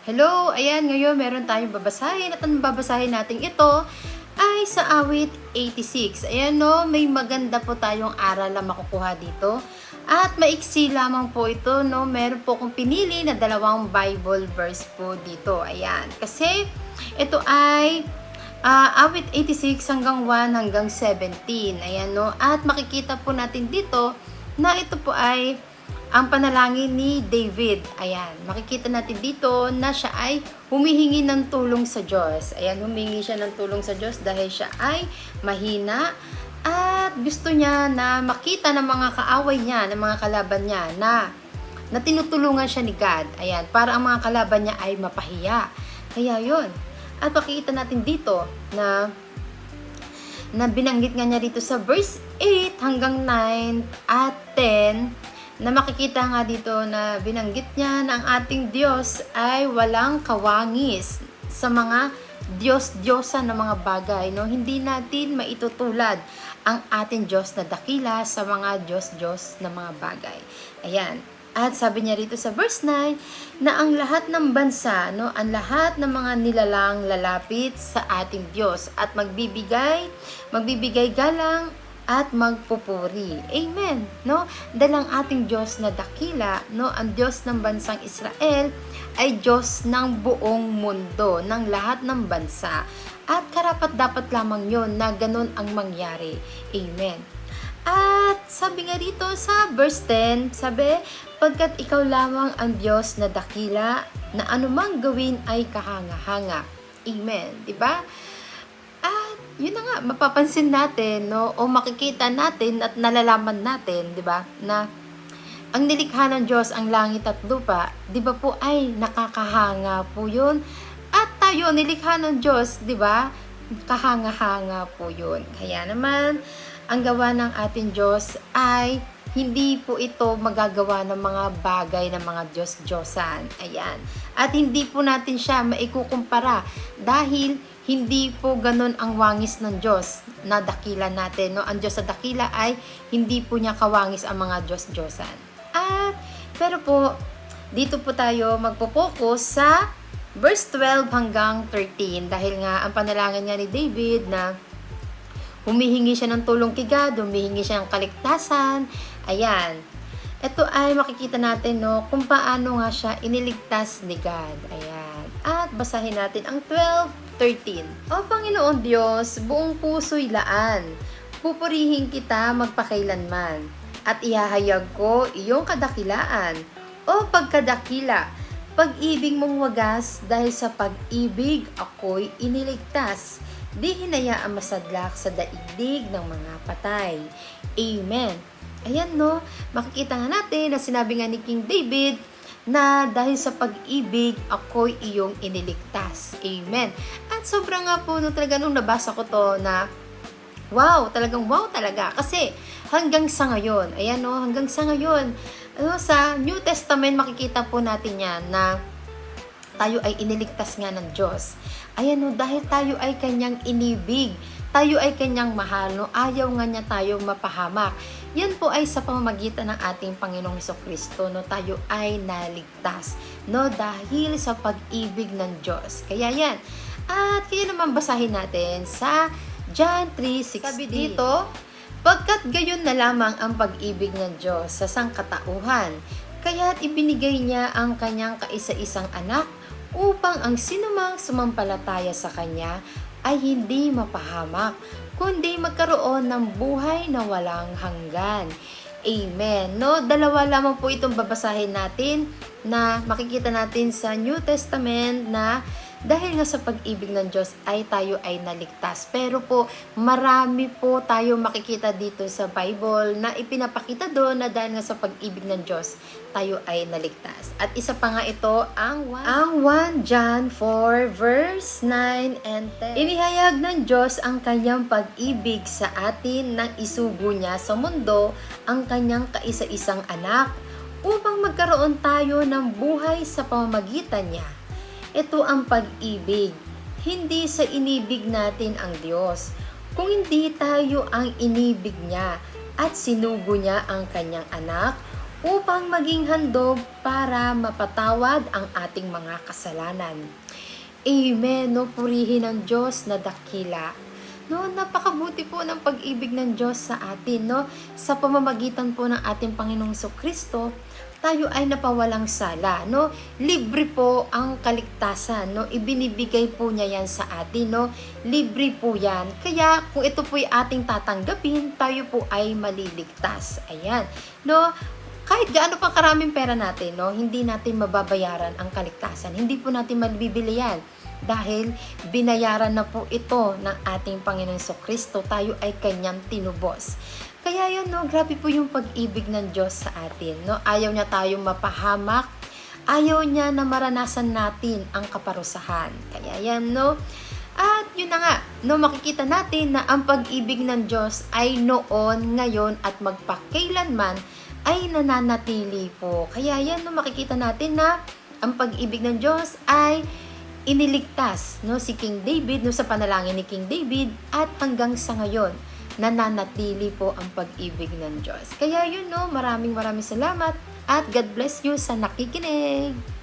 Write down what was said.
Hello, ayan, ngayon meron tayong babasahin at ang babasahin natin ito ay sa awit 86. Ayan no, may maganda po tayong aral na makukuha dito. At maiksi lamang po ito, no? Meron po akong pinili na dalawang Bible verse po dito. Ayan, kasi ito ay awit 86 hanggang 1 hanggang 17. Ayan no, at makikita po natin dito na ito po ay ang panalangin ni David. Ayan, makikita natin dito na siya ay humihingi ng tulong sa Diyos. Ayan, humingi siya ng tulong sa Diyos dahil siya ay mahina at gusto niya na makita ng mga kaaway niya, ng mga kalaban niya na tinutulungan siya ni God. Ayan, para ang mga kalaban niya ay mapahiya. Kaya yun. At makikita natin dito na binanggit nga niya dito sa verse 8 hanggang 9 at 10 na makikita nga dito na binanggit niya na ang ating Diyos ay walang kawangis sa mga Diyos-Diyosan na mga bagay. No? Hindi natin maitutulad ang ating Diyos na dakila sa mga Diyos-Diyos na mga bagay. Ayan. At sabi niya rito sa verse 9 na ang lahat ng bansa, no, ang lahat ng mga nilalang lalapit sa ating Diyos at magbibigay galang at magpupuri. Amen. No? Dahil ang ating Diyos na dakila, no, ang Diyos ng bansang Israel ay Diyos ng buong mundo, ng lahat ng bansa. At karapat dapat lamang yon na ganun ang mangyari. Amen. At sabi nga rito sa verse 10, sabi, pagkat ikaw lamang ang Diyos na dakila, na anumang gawin ay kahanga-hanga. Amen. Diba? Yun na nga, mapapansin natin, no, o makikita natin at nalalaman natin, di ba, na ang nilikha ng Diyos, ang langit at lupa, di ba po ay nakakahanga po yun. At tayo, nilikha ng Diyos, di ba, kahanga-hanga po yun. Kaya naman, ang gawa ng ating Diyos ay hindi po ito magagawa ng mga bagay ng mga Diyos-Diyosan. Ayan. At hindi po natin siya maikukumpara dahil hindi po ganun ang wangis ng Diyos na dakila natin. No? Ang Diyos sa dakila ay hindi po niya kawangis ang mga Diyos-Diyosan. Pero po, dito po tayo magpo-focus sa verse 12 hanggang 13 dahil nga ang panalangin niya ni David na humihingi siya ng tulong kay God, humihingi siya ng kaligtasan. Ayan. Ito ay makikita natin, no, kung paano nga siya iniligtas ni God. Ayan. At basahin natin ang 12:13. O Panginoon Diyos, buong puso'y laan. Pupurihin kita magpakailanman. At ihahayag ko iyong kadakilaan. O pagkadakila, pag-ibig mong wagas dahil sa pag-ibig ako'y iniligtas. Di hinayaan masadlak sa daigdig ng mga patay. Amen. Ayan no, makikita nga natin na sinabi nga ni King David na dahil sa pag-ibig ako'y iyong iniligtas. Amen. At sobrang nga po talaga nung nabasa ko to na wow, talagang wow talaga. Kasi hanggang sa ngayon, ayan no, hanggang sa ngayon, sa New Testament makikita po natin yan na tayo ay iniligtas nga ng Diyos. Ayan no, dahil tayo ay kanyang inibig, tayo ay kanyang mahal, no? Ayaw nga niya tayong mapahamak. Yan po ay sa pamamagitan ng ating Panginoong Hesukristo, no? Tayo ay naligtas, no? Dahil sa pag-ibig ng Diyos. Kaya yan. At kaya naman basahin natin sa John 3:16. Sabi dito, pagkat gayon na lamang ang pag-ibig ng Diyos sa sangkatauhan, kaya't ibinigay niya ang kanyang kaisa-isang anak upang ang sinumang sumampalataya sa kanya ay hindi mapahamak, kundi magkaroon ng buhay na walang hanggan. Amen. No, dalawa lamang po itong babasahin natin na makikita natin sa New Testament na dahil nga sa pag-ibig ng Diyos ay tayo ay naligtas. Pero po, marami po tayo makikita dito sa Bible na ipinapakita doon na dahil nga sa pag-ibig ng Diyos, tayo ay naligtas. At isa pa nga ito, ang 1 John 4 verse 9 and 10. Inihayag ng Diyos ang kanyang pag-ibig sa atin nang isugo niya sa mundo ang kanyang kaisa-isang anak upang magkaroon tayo ng buhay sa pamamagitan niya. Ito ang pag-ibig, hindi sa inibig natin ang Diyos, kung hindi tayo ang inibig niya at sinugo niya ang kanyang anak upang maging handog para mapatawad ang ating mga kasalanan. Amen, no? Purihin ang Diyos na dakila. No, napakabuti po ng pag-ibig ng Diyos sa atin, no? Sa pamamagitan po ng ating Panginoong Kristo, tayo ay napawalang sala, no? Libre po ang kaligtasan, no? Ibinibigay po niya yan sa atin, no? Libre po yan. Kaya kung ito po ay ating tatanggapin, tayo po ay maliligtas. Ayan, no? Kahit gaano pang karaming pera natin, no? Hindi natin mababayaran ang kaligtasan. Hindi po natin mabibili yan. Dahil binayaran na po ito ng ating Panginoong Kristo, tayo ay kanyang tinubos. Kaya yun, no, grabe po yung pag-ibig ng Diyos sa atin, no? Ayaw niya tayong mapahamak, ayaw niya na maranasan natin ang kaparusahan. Kaya yan, no? At yun na nga, no, makikita natin na ang pag-ibig ng Diyos ay noon, ngayon at magpakailanman ay nananatili po. Kaya yan, no, makikita natin na ang pag-ibig ng Diyos ay iniligtas, no, si King David, no, sa panalangin ni King David, at hanggang sa ngayon nananatili po ang pag-ibig ng Diyos. Kaya yun, no, maraming salamat at God bless you sa nakikinig.